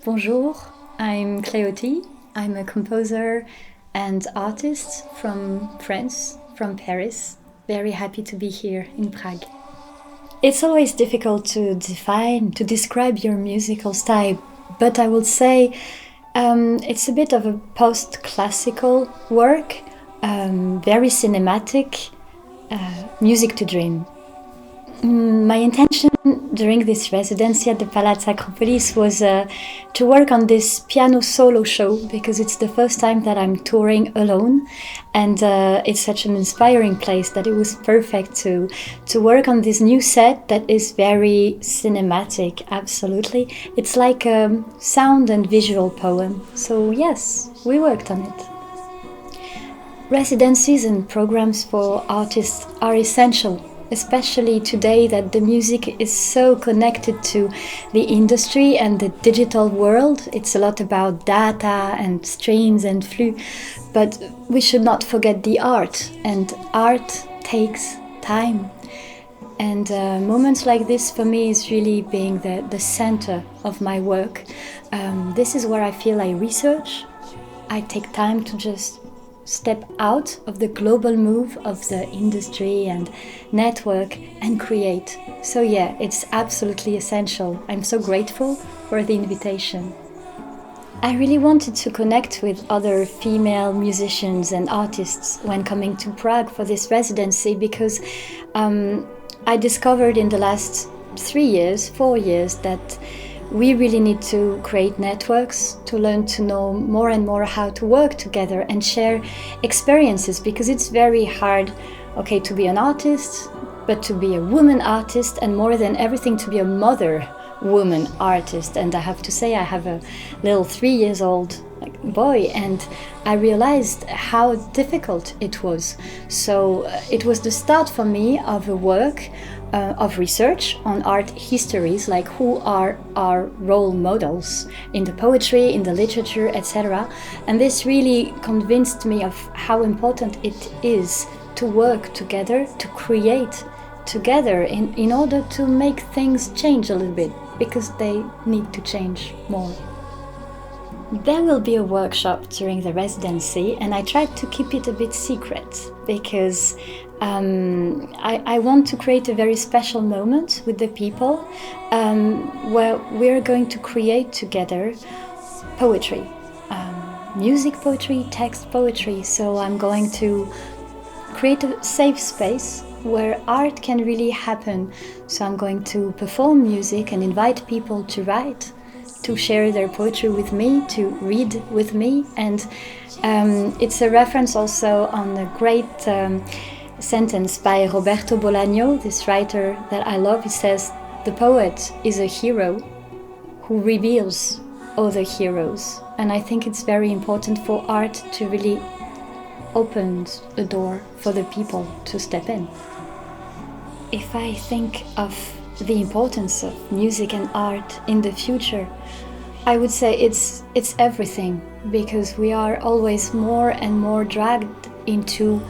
Bonjour, I'm CLEO. I'm a composer and artist from France, from Paris. Very happy to be here in Prague. It's always difficult to define, to describe your musical style, but I would say it's a bit of a post-classical work, very cinematic, music to dream. My intention during this residency at the Palazzo Acropolis was to work on this piano solo show because it's the first time that I'm touring alone, and it's such an inspiring place that it was perfect to work on this new set that is very cinematic. Absolutely, it's like a sound and visual poem. So yes, we worked on it. Residencies and programs for artists are essential, especially today that the music is so connected to the industry and the digital world. It's a lot about data and streams and flux, but we should not forget the art, and art takes time. And moments like this for me is really being the center of my work. This is where I feel I research. I take time to just step out of the global move of the industry and network and create. So yeah, it's absolutely essential. I'm so grateful for the invitation. I really wanted to connect with other female musicians and artists when coming to Prague for this residency because I discovered in the last 4 years that we really need to create networks to learn to know more and more how to work together and share experiences, because it's very hard, okay, to be an artist, but to be a woman artist, and more than everything to be a mother woman artist. And I have to say, I have a little 3-year-old boy, and I realized how difficult it was. So it was the start for me of a work of research on art histories, like who are our role models in the poetry, in the literature, etc. And this really convinced me of how important it is to work together, to create together in order to make things change a little bit, because they need to change more. There will be a workshop during the residency, and I tried to keep it a bit secret because I want to create a very special moment with the people where we're going to create together poetry, music poetry, text poetry. So I'm going to create a safe space where art can really happen. So I'm going to perform music and invite people to write, to share their poetry with me, to read with me. And it's a reference also on a great sentence by Roberto Bolaño, this writer that I love. He says, "The poet is a hero who reveals other heroes." And I think it's very important for art to really open a door for the people to step in. If I think of the importance of music and art in the future, I would say it's everything, because we are always more and more dragged into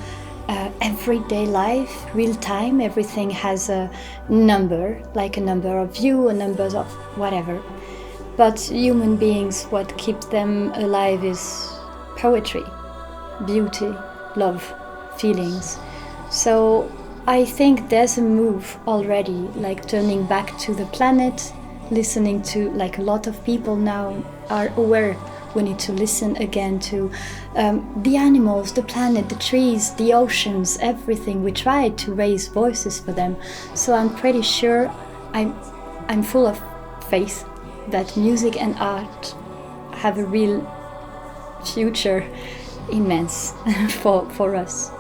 everyday life, real time. Everything has a number, like a number of view, a number of whatever. But human beings, what keeps them alive is poetry, beauty, love, feelings. So I think there's a move already, like turning back to the planet, listening to, like a lot of people now are aware we need to listen again to the animals, the planet, the trees, the oceans, everything. We try to raise voices for them. So I'm pretty sure, I'm full of faith that music and art have a real future, immense for us.